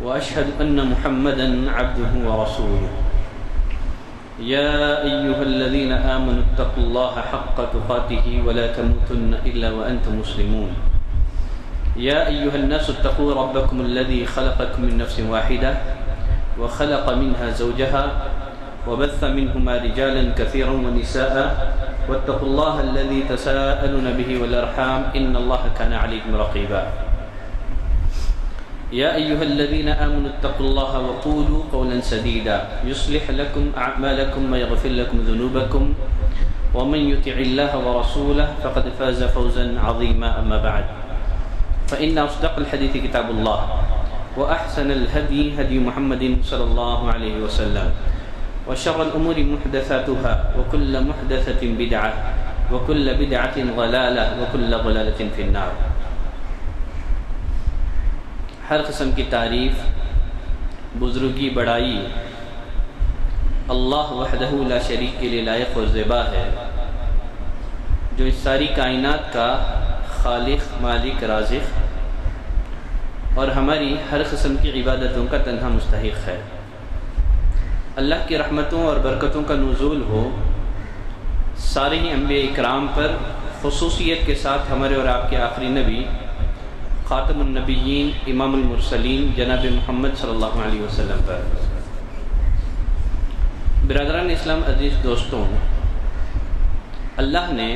وأشهد أن محمدًا عبده ورسوله يا أيها الذين آمنوا اتقوا الله حق تقاته ولا تموتن إلا وأنتم مسلمون يا أيها الناس اتقوا ربكم الذي خلقكم من نفس واحدة وخلق منها زوجها وبث منهما رجالا كثيرا ونساء واتقوا الله الذي تساءلون به والأرحام إن الله كان عليكم رقيبا يا أيها الذين آمنوا اتقوا الله وقولوا قولا سديدا يصلح لكم أعمالكم ويغفر لكم ذنوبكم ومن يطع الله ورسوله فقد فاز فوزا عظيما أما بعد فإن أصدق الحديث كتاب الله وأحسن الهدي هدي محمد صلى الله عليه وسلم وشر الأمور محدثاتها وكل محدثة بدعة وكل بدعة ضلالة وكل ضلالة في النار. ہر قسم کی تعریف، بزرگی، بڑائی اللہ وحدہ لا شریک کے لیے لائق و زیبا ہے، جو اس ساری کائنات کا خالق، مالک، رازق اور ہماری ہر قسم کی عبادتوں کا تنہا مستحق ہے۔ اللہ کی رحمتوں اور برکتوں کا نزول ہو سارے ہی انبیاء اکرام پر، خصوصیت کے ساتھ ہمارے اور آپ کے آخری نبی خاتم النبیین، امام المرسلین جناب محمد صلی اللہ علیہ وسلم پر۔ برادران اسلام، عزیز دوستوں، اللہ نے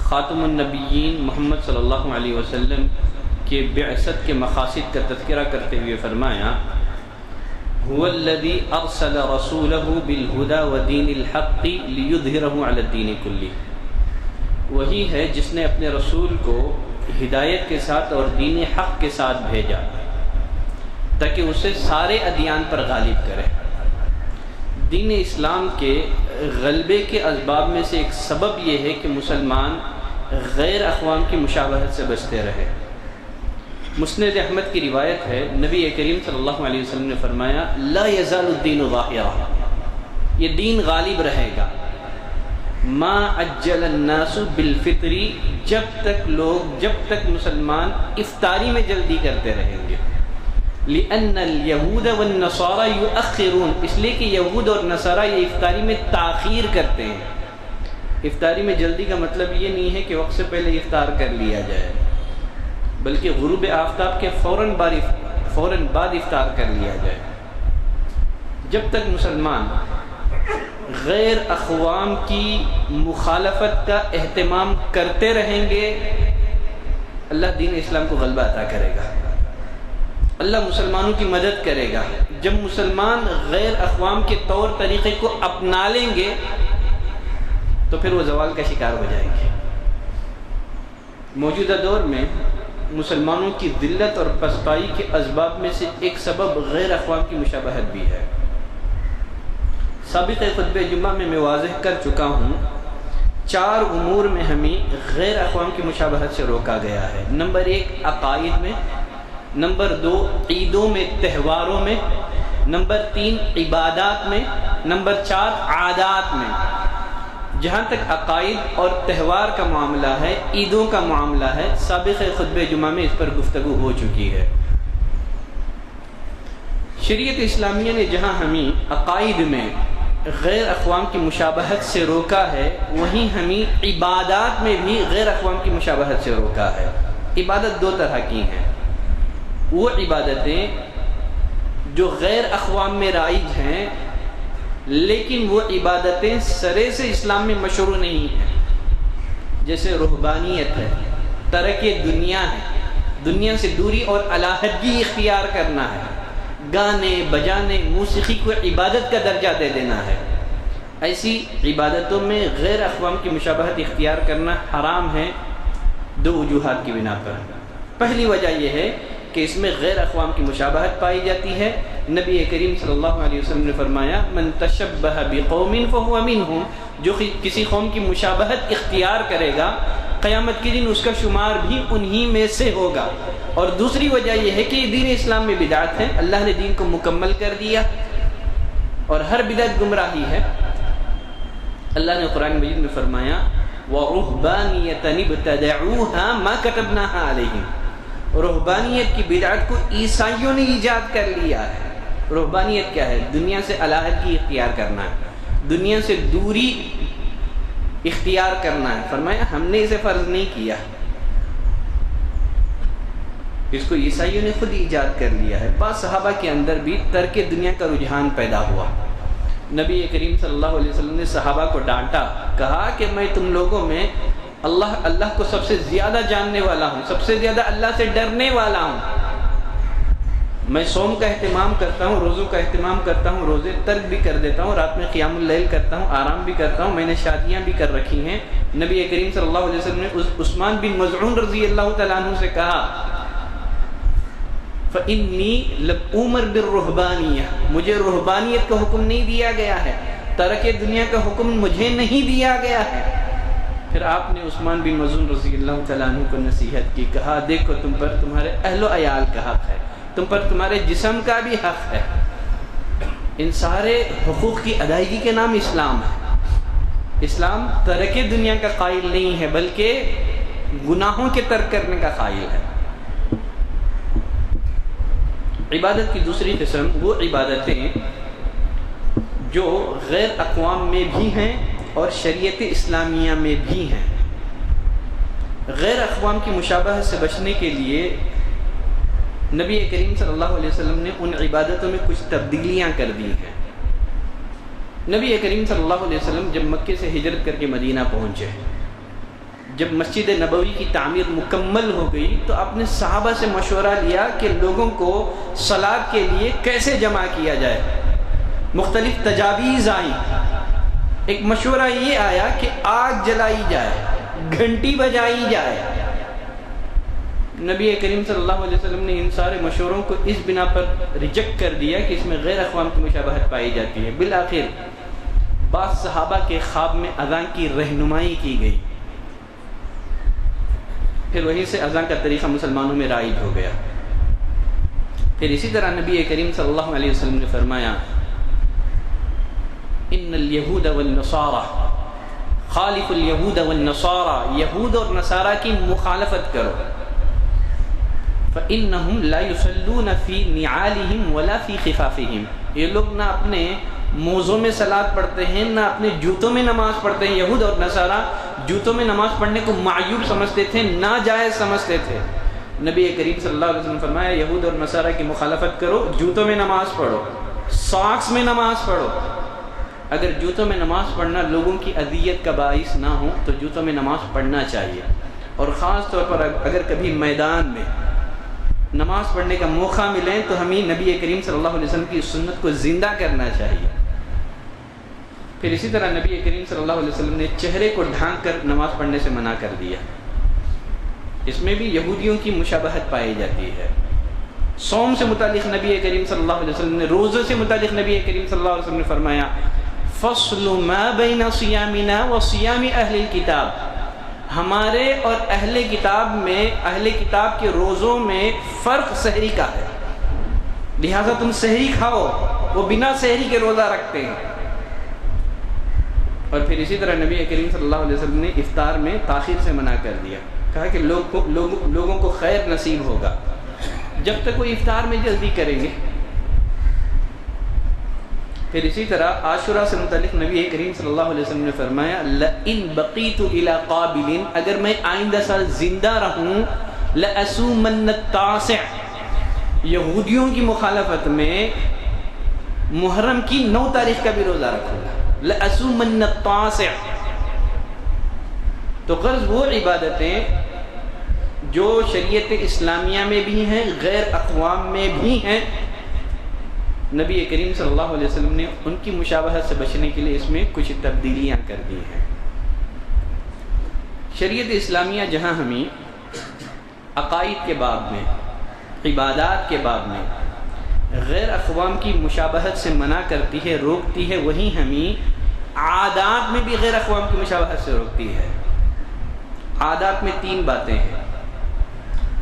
خاتم النبیین محمد صلی اللہ علیہ وسلم کے بعثت کے مقاصد کا تذکرہ کرتے ہوئے فرمایا: هو الذي ارسل رسوله بالهدى ودين الحق ليظهره على الدين كله۔ وہی ہے جس نے اپنے رسول کو ہدایت کے ساتھ اور دین حق کے ساتھ بھیجا تاکہ اسے سارے ادیان پر غالب کرے۔ دین اسلام کے غلبے کے اسباب میں سے ایک سبب یہ ہے کہ مسلمان غیر اقوام کی مشابہت سے بچتے رہے۔ مسند احمد کی روایت ہے، نبی کریم صلی اللہ علیہ وسلم نے فرمایا: لا یزال الدین ظاہرا، یہ دین غالب رہے گا، ما عجل الناس بالفطر، جب تک مسلمان افطاری میں جلدی کرتے رہیں گے۔ لأن اليہود والنصارى یؤخرون، اس لیے کہ یہود اور نصارہ یہ افطاری میں تاخیر کرتے ہیں۔ افطاری میں جلدی کا مطلب یہ نہیں ہے کہ وقت سے پہلے افطار کر لیا جائے، بلکہ غروب آفتاب کے فوراً بعد افطار کر لیا جائے۔ جب تک مسلمان غیر اقوام کی مخالفت کا اہتمام کرتے رہیں گے، اللہ دین اسلام کو غلبہ عطا کرے گا، اللہ مسلمانوں کی مدد کرے گا۔ جب مسلمان غیر اقوام کے طور طریقے کو اپنا لیں گے تو پھر وہ زوال کا شکار ہو جائیں گے۔ موجودہ دور میں مسلمانوں کی ذلت اور پسپائی کے اسباب میں سے ایک سبب غیر اقوام کی مشابہت بھی ہے۔ سابق خطبہ جمعہ میں واضح کر چکا ہوں، 4 امور میں ہمیں غیر اقوام کی مشابہت سے روکا گیا ہے۔ نمبر 1 عقائد میں، نمبر 2 عیدوں میں، تہواروں میں، نمبر 3 عبادات میں، نمبر 4 عادات میں۔ جہاں تک عقائد اور تہوار کا معاملہ ہے، عیدوں کا معاملہ ہے، سابق خطبہ جمعہ میں اس پر گفتگو ہو چکی ہے۔ شریعت اسلامیہ نے جہاں ہمیں عقائد میں غیر اقوام کی مشابہت سے روکا ہے، وہیں ہمیں عبادات میں بھی غیر اقوام کی مشابہت سے روکا ہے۔ عبادت 2 طرح کی ہیں، وہ عبادتیں جو غیر اقوام میں رائج ہیں لیکن وہ عبادتیں سرے سے اسلام میں مشروع نہیں ہیں، جیسے رہبانیت ہے، ترک دنیا ہے، دنیا سے دوری اور علیحدگی اختیار کرنا ہے، گانے بجانے موسیقی کو عبادت کا درجہ دے دینا ہے۔ ایسی عبادتوں میں غیر اقوام کی مشابہت اختیار کرنا حرام ہے 2 وجوہات کی بنا پر۔ پہلی وجہ یہ ہے کہ اس میں غیر اقوام کی مشابہت پائی جاتی ہے۔ نبی کریم صلی اللہ علیہ وسلم نے فرمایا: من تشبہ بقوم فہو منہم، جو کسی قوم کی مشابہت اختیار کرے گا قیامت کے دن اس کا شمار بھی انہی میں سے ہوگا۔ اور دوسری وجہ یہ ہے کہ یہ دین اسلام میں بدعت ہے، اللہ نے دین کو مکمل کر دیا اور ہر بدعت گمراہی ہے۔ اللہ نے قرآن مجید میں فرمایا: وَرُهْبَانِيَةً ابْتَدَعُوهَا مَا كَتَبْنَاهَا عَلَيْهِمْ، رہبانیت کی بدعت کو عیسائیوں نے ایجاد کر لیا ہے۔ رہبانیت کیا ہے؟ دنیا سے علیحدگی اختیار کرنا ہے، دنیا سے دوری اختیار کرنا ہے۔ فرمایا ہم نے اسے فرض نہیں کیا، اس کو عیسائیوں نے خود ایجاد کر لیا ہے۔ بعض صحابہ کے اندر بھی ترک دنیا کا رجحان پیدا ہوا۔ نبی کریم صلی اللہ علیہ وسلم نے صحابہ کو ڈانٹا، کہا کہ میں تم لوگوں میں اللہ کو سب سے زیادہ جاننے والا ہوں، سب سے زیادہ اللہ سے ڈرنے والا ہوں۔ میں صوم کا اہتمام کرتا ہوں، روزوں کا اہتمام کرتا ہوں، روزے ترک بھی کر دیتا ہوں، رات میں قیام اللیل کرتا ہوں، آرام بھی کرتا ہوں، میں نے شادیاں بھی کر رکھی ہیں۔ نبی کریم صلی اللہ علیہ وسلم نے عثمان بن مظعون رضی اللہ تعالیٰ عنہ سے کہا فَإِنِّي لَأُؤْمَرُ بِالرُّهْبَانِيَّةِ، مجھے رہبانیت کا حکم نہیں دیا گیا ہے، ترک دنیا کا حکم مجھے نہیں دیا گیا ہے۔ پھر آپ نے عثمان بن مظعون رضی اللہ تعالیٰ عنہ کو نصیحت کی، کہا دیکھو تم پر تمہارے اہل و عیال کا حق ہے، تم پر تمہارے جسم کا بھی حق ہے۔ ان سارے حقوق کی ادائیگی کے نام اسلام ہے۔ اسلام ترک دنیا کا قائل نہیں ہے بلکہ گناہوں کے ترک کرنے کا قائل ہے۔ عبادت کی دوسری قسم وہ عبادتیں جو غیر اقوام میں بھی ہیں اور شریعت اسلامیہ میں بھی ہیں۔ غیر اقوام کی مشابہت سے بچنے کے لیے نبی کریم صلی اللہ علیہ وسلم نے ان عبادتوں میں کچھ تبدیلیاں کر دی ہیں۔ نبی کریم صلی اللہ علیہ وسلم جب مکے سے ہجرت کر کے مدینہ پہنچے، جب مسجد نبوی کی تعمیر مکمل ہو گئی تو آپ نے صحابہ سے مشورہ لیا کہ لوگوں کو صلاۃ کے لیے کیسے جمع کیا جائے۔ مختلف تجاویز آئیں، ایک مشورہ یہ آیا کہ آگ جلائی جائے، گھنٹی بجائی جائے۔ نبی کریم صلی اللہ علیہ وسلم نے ان سارے مشوروں کو اس بنا پر ریجیکٹ کر دیا کہ اس میں غیر اقوام کی مشابہت پائی جاتی ہے۔ بالآخر بعض صحابہ کے خواب میں اذان کی رہنمائی کی گئی، پھر وہیں سے اذان کا طریقہ مسلمانوں میں رائج ہو گیا۔ پھر اسی طرح نبی کریم صلی اللہ علیہ وسلم نے فرمایا ان الیہود والنصارى خالف الیہود والنصارى، یہود اور نصارہ کی مخالفت کرو، فإنہم لا یصلون فی نعالہم ولا فی خفافہم، یہ لوگ نہ اپنے موزوں میں صلاۃ پڑھتے ہیں نہ اپنے جوتوں میں نماز پڑھتے ہیں۔ یہود اور نصارہ جوتوں میں نماز پڑھنے کو معیوب سمجھتے تھے، ناجائز سمجھتے تھے۔ نبی کریم صلی اللہ علیہ وسلم نے فرمایا یہود اور نصارہ کی مخالفت کرو، جوتوں میں نماز پڑھو، ساکس میں نماز پڑھو۔ اگر جوتوں میں نماز پڑھنا لوگوں کی اذیت کا باعث نہ ہو تو جوتوں میں نماز پڑھنا چاہیے، اور خاص طور پر اگر کبھی میدان میں نماز پڑھنے کا موقع ملے تو ہمیں نبی کریم صلی اللہ علیہ وسلم کی سنت کو زندہ کرنا چاہیے۔ پھر اسی طرح نبی کریم صلی اللہ علیہ وسلم نے چہرے کو ڈھانک کر نماز پڑھنے سے منع کر دیا، اس میں بھی یہودیوں کی مشابہت پائی جاتی ہے۔ صوم سے متعلق نبی کریم صلی اللہ علیہ وسلم نے، روزے سے متعلق نبی کریم صلی اللہ علیہ وسلم نے فرمایا فصل ما بین صیامنا و صیام اہل الکتاب، ہمارے اور اہل کتاب میں، اہل کتاب کے روزوں میں فرق سحری کا ہے، لہذا تم سحری کھاؤ، وہ بنا سحری کے روزہ رکھتے ہیں۔ اور پھر اسی طرح نبی کریم صلی اللہ علیہ وسلم نے افطار میں تاخیر سے منع کر دیا، کہا کہ لوگوں کو خیر نصیب ہوگا جب تک وہ افطار میں جلدی کریں گے۔ پھر اسی طرح عاشوراء سے متعلق نبی کریم صلی اللہ علیہ وسلم نے فرمایا لئن بقیت الی قابل، اگر میں آئندہ سال زندہ رہوں، لأصومن التاسع، یہودیوں کی مخالفت میں محرم کی 9 تاریخ کا بھی روزہ رکھوں گا، لأصومن التاسع۔ تو غرض وہ عبادتیں جو شریعت اسلامیہ میں بھی ہیں، غیر اقوام میں بھی ہیں، نبی کریم صلی اللہ علیہ وسلم نے ان کی مشابہت سے بچنے کے لیے اس میں کچھ تبدیلیاں کر دی ہیں۔ شریعت اسلامیہ جہاں ہمیں عقائد کے باب میں، عبادات کے باب میں غیر اقوام کی مشابہت سے منع کرتی ہے، روکتی ہے، وہیں ہمیں عادات میں بھی غیر اقوام کی مشابہت سے روکتی ہے۔ عادات میں 3 باتیں ہیں۔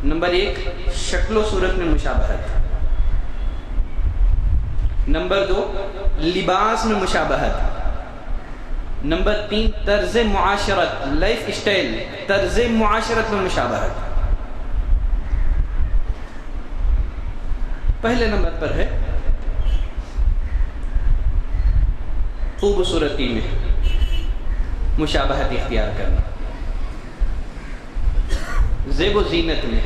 نمبر 1 شکل و صورت میں مشابہت، نمبر 2 لباس میں مشابہت، نمبر 3 طرز معاشرت، لائف اسٹائل، طرز معاشرت میں مشابہت. پہلے نمبر پر ہے خوبصورتی میں مشابہت اختیار کرنا، زیب و زینت میں.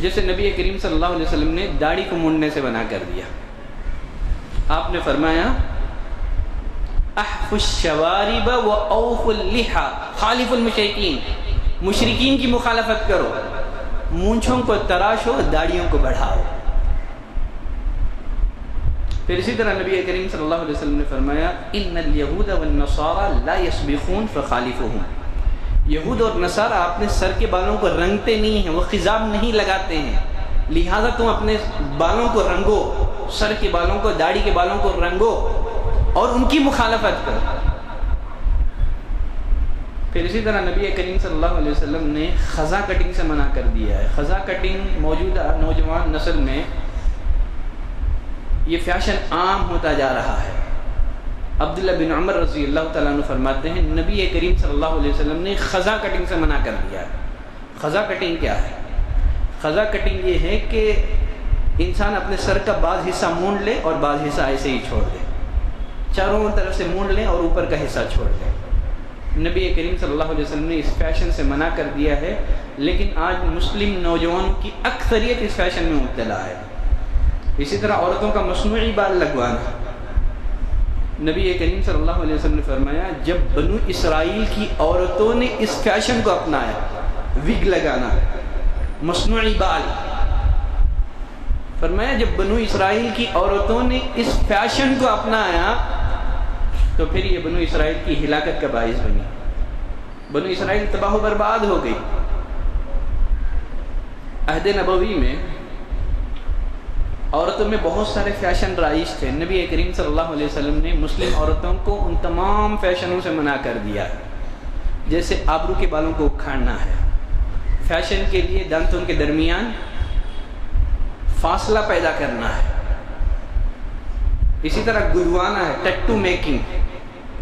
جیسے نبی کریم صلی اللہ علیہ وسلم نے داڑھی کو مونڈنے سے منع کر دیا. آپ نے فرمایا احف الشوارب و اوف اللحى خالف المشرکین، مشرکین کی مخالفت کرو، مونچھوں کو تراشو، داڑھیوں کو بڑھاؤ. پھر اسی طرح نبی کریم صلی اللہ علیہ وسلم نے فرمایا ان الیہود والنصارى لا يسبقون فخالفوهم، یہود اور نصارہ اپنے سر کے بالوں کو رنگتے نہیں ہیں، وہ خضاب نہیں لگاتے ہیں، لہذا تم اپنے بالوں کو رنگو، سر کے بالوں کو، داڑھی کے بالوں کو رنگو اور ان کی مخالفت کرو. پھر اسی طرح نبی کریم صلی اللہ علیہ وسلم نے خزاں کٹنگ سے منع کر دیا ہے. خزاں کٹنگ موجودہ نوجوان نسل میں یہ فیشن عام ہوتا جا رہا ہے. عبداللہ بن عمر رضی اللہ تعالیٰ عنہ فرماتے ہیں نبی کریم صلی اللہ علیہ وسلم نے خزاں کٹنگ سے منع کر دیا ہے. خزاں کٹنگ کیا ہے؟ خزاں کٹنگ یہ ہے کہ انسان اپنے سر کا بعض حصہ مونڈ لے اور بعض حصہ ایسے ہی چھوڑ دے، چاروں طرف سے مونڈ لیں اور اوپر کا حصہ چھوڑ دیں. نبی کریم صلی اللہ علیہ وسلم نے اس فیشن سے منع کر دیا ہے، لیکن آج مسلم نوجوانوں کی اکثریت اس فیشن میں مبتلا ہے. اسی طرح عورتوں کا مصنوعی بال لگوانا. نبی کریم صلی اللہ علیہ وسلم نے فرمایا جب بنو اسرائیل کی عورتوں نے اس فیشن کو اپنایا، وگ لگانا، مصنوعی بال، فرمایا جب بنو اسرائیل کی عورتوں نے اس فیشن کو اپنایا تو پھر یہ بنو اسرائیل کی ہلاکت کا باعث بنی. بنو اسرائیل تباہ و برباد ہو گئی. عہد نبوی میں عورتوں میں بہت سارے فیشن رائج تھے. نبی کریم صلی اللہ علیہ وسلم نے مسلم عورتوں کو ان تمام فیشنوں سے منع کر دیا. جیسے آبرو کے بالوں کو اکھاڑنا ہے، فیشن کے لیے دانتوں کے درمیان فاصلہ پیدا کرنا ہے. اسی طرح گدوانا ہے، ٹیٹو میکنگ.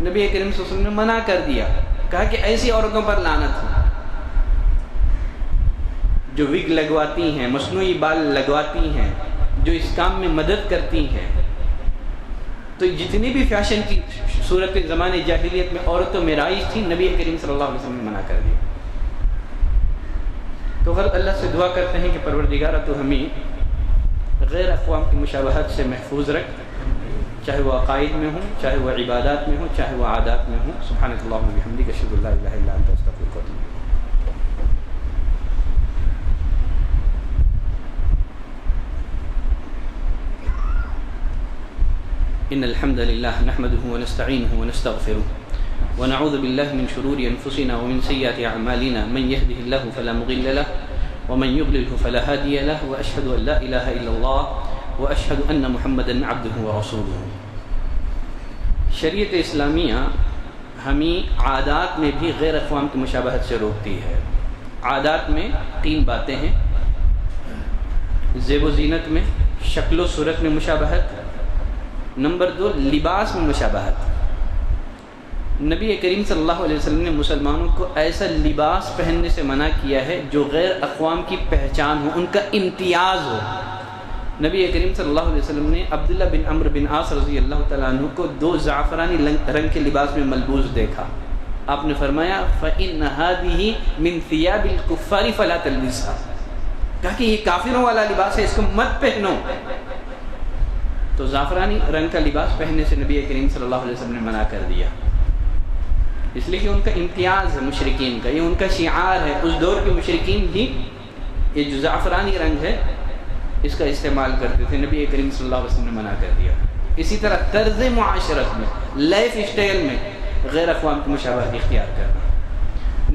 نبی کریم صلی اللہ علیہ وسلم نے منع کر دیا، کہا کہ ایسی عورتوں پر لعنت ہو جو وگ لگواتی ہیں، مصنوعی بال لگواتی ہیں، جو اس کام میں مدد کرتی ہیں. تو جتنی بھی فیشن کی صورت زمانے جاہلیت میں عورتوں میں رائج تھی، نبی کریم صلی اللہ علیہ وسلم نے منع کر دیا. تو غلط اللہ سے دعا کرتے ہیں کہ پروردگارہ تو ہمیں غیر اقوام کی مشابہت سے محفوظ رکھ، چاہے وہ عقائد میں ہوں، چاہے وہ عبادات میں ہوں، چاہے وہ عادات میں ہوں. سبحانک اللہم و بحمدک، اشہد ان لا الہ الا انت، استغفرک و اتوب الیک. ان الحمد لله نحمده ونستعينه ونستغفره ونعوذ بالله من شرور انفسنا ومن سيئات اعمالنا، من يهده الله فلا مضل له ومن يضلل فلا هادي له، واشهد ان لا اله الا الله واشهد ان محمدا عبده ورسوله. شریعت اسلامیہ ہمیں عادات میں بھی غیر اقوام کی مشابہت سے روکتی ہے. عادات میں 3 باتیں ہیں: زیب و زینت میں، شکل و صورت میں مشابہت. نمبر 2 لباس میں مشابہت. نبی کریم صلی اللہ علیہ وسلم نے مسلمانوں کو ایسا لباس پہننے سے منع کیا ہے جو غیر اقوام کی پہچان ہو، ان کا امتیاز ہو. نبی کریم صلی اللہ علیہ وسلم نے عبداللہ بن عمرو بن عاص رضی اللہ تعالیٰ عنہ کو 2 زعفرانی رنگ کے لباس میں ملبوس دیکھا. آپ نے فرمایا فَإِنَّ هَذِهِ مِنْ ثِيَابِ الْكُفَّارِ فَلَا تَلْبِسْهَا، کہا کہ یہ کافروں والا لباس ہے، اس کو مت پہنو. تو زعفرانی رنگ کا لباس پہننے سے نبی کریم صلی اللہ علیہ وسلم نے منع کر دیا، اس لیے کہ ان کا امتیاز ہے مشرکین کا، یہ ان کا شعار ہے. اس دور کے مشرکین بھی یہ جو زعفرانی رنگ ہے اس کا استعمال کرتے تھے. نبی کریم صلی اللہ علیہ وسلم نے منع کر دیا. اسی طرح طرز معاشرت میں، لائف اسٹائل میں غیر اقوام کی مشابہت اختیار کرنا.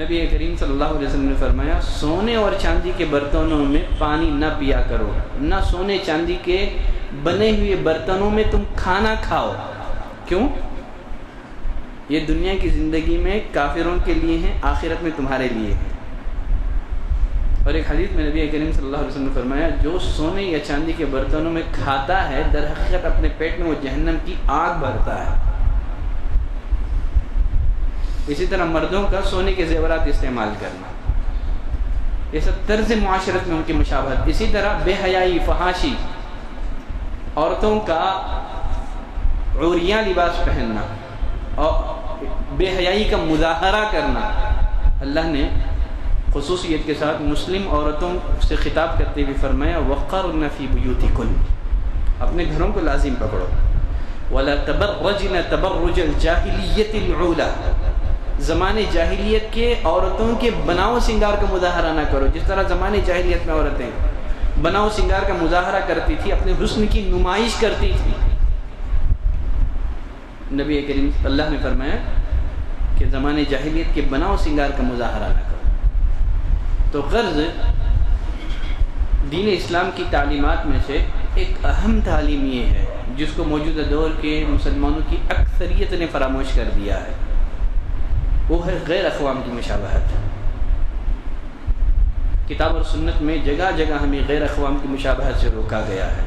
نبی کریم صلی اللہ علیہ وسلم نے فرمایا سونے اور چاندی کے برتنوں میں پانی نہ پیا کرو، نہ سونے چاندی کے بنے ہوئے برتنوں میں تم کھانا کھاؤ. کیوں؟ یہ دنیا کی زندگی میں کافروں کے لیے ہیں، آخرت میں تمہارے لیے ہیں. اور ایک حدیث میں نبی کریم صلی اللہ علیہ وسلم نے فرمایا جو سونے یا چاندی کے برتنوں میں کھاتا ہے در حقیقت اپنے پیٹ میں وہ جہنم کی آگ بھرتا ہے. اسی طرح مردوں کا سونے کے زیورات استعمال کرنا، یہ سب طرز معاشرت میں ان کی مشابہت. اسی طرح بے حیائی، فحاشی، عورتوں کا عوریاں لباس پہننا اور بے حیائی کا مظاہرہ کرنا. اللہ نے خصوصیت کے ساتھ مسلم عورتوں سے خطاب کرتے ہوئے فرمایا وقرن فی بیوتکن، اپنے گھروں کو لازم پکڑو. ولا تبرجن تبرج الجاہلیت العولی، زمانے جاہلیت کے عورتوں کے بناؤ سنگار کا مظاہرہ نہ کرو. جس طرح زمانے جاہلیت میں عورتیں بناؤ سنگار کا مظاہرہ کرتی تھی، اپنے حسن کی نمائش کرتی تھی، نبی کریم اللہ نے فرمایا کہ زمانے جاہلیت کے بناؤ سنگار کا مظاہرہ نہ کرو. تو غرض دین اسلام کی تعلیمات میں سے ایک اہم تعلیم یہ ہے جس کو موجودہ دور کے مسلمانوں کی اکثریت نے فراموش کر دیا ہے، وہ ہے غیر اقوام کی مشابہت. کتاب اور سنت میں جگہ جگہ ہمیں غیر اقوام کی مشابہت سے روکا گیا ہے.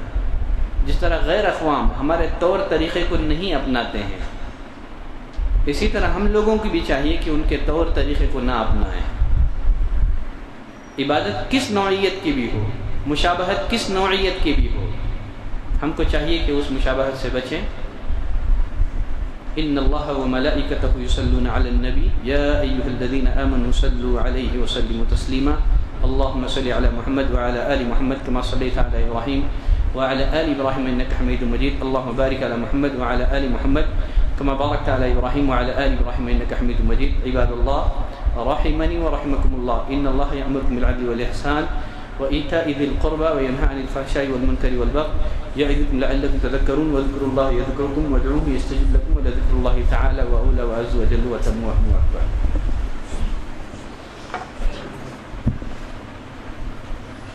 جس طرح غیر اقوام ہمارے طور طریقے کو نہیں اپناتے ہیں، اسی طرح ہم لوگوں کی بھی چاہیے کہ ان کے طور طریقے کو نہ اپنائیں. عبادت کس نوعیت کی بھی ہو، مشابہت کس نوعیت کی بھی ہو، ہم کو چاہیے کہ اس مشابہت سے بچیں. ان اللہ وملائکتہ یصلون علی النبی یا ایھا الذین آمنوا صلوا علیہ وسلموا تسلیما. اللهم صل على محمد وعلى آل محمد كما صليت على إبراهيم وعلى آل إبراهيم إنك حميد مجيد. اللهم بارك على محمد وعلى آل محمد كما باركت على إبراهيم وعلى آل إبراهيم إنك حميد مجيد. عباد الله رحمني ورحمكم الله، إن الله يأمركم بالعدل والإحسان وإيتاء ذي القربى وينهى عن الفحشاء والمنكر والبغي يعظكم لعلكم تذكرون. واذكروا الله يذكركم وادعوه يستجب لكم ولذكر الله تعالى وأولى وأعز وجل وتم وأهم وأكبر.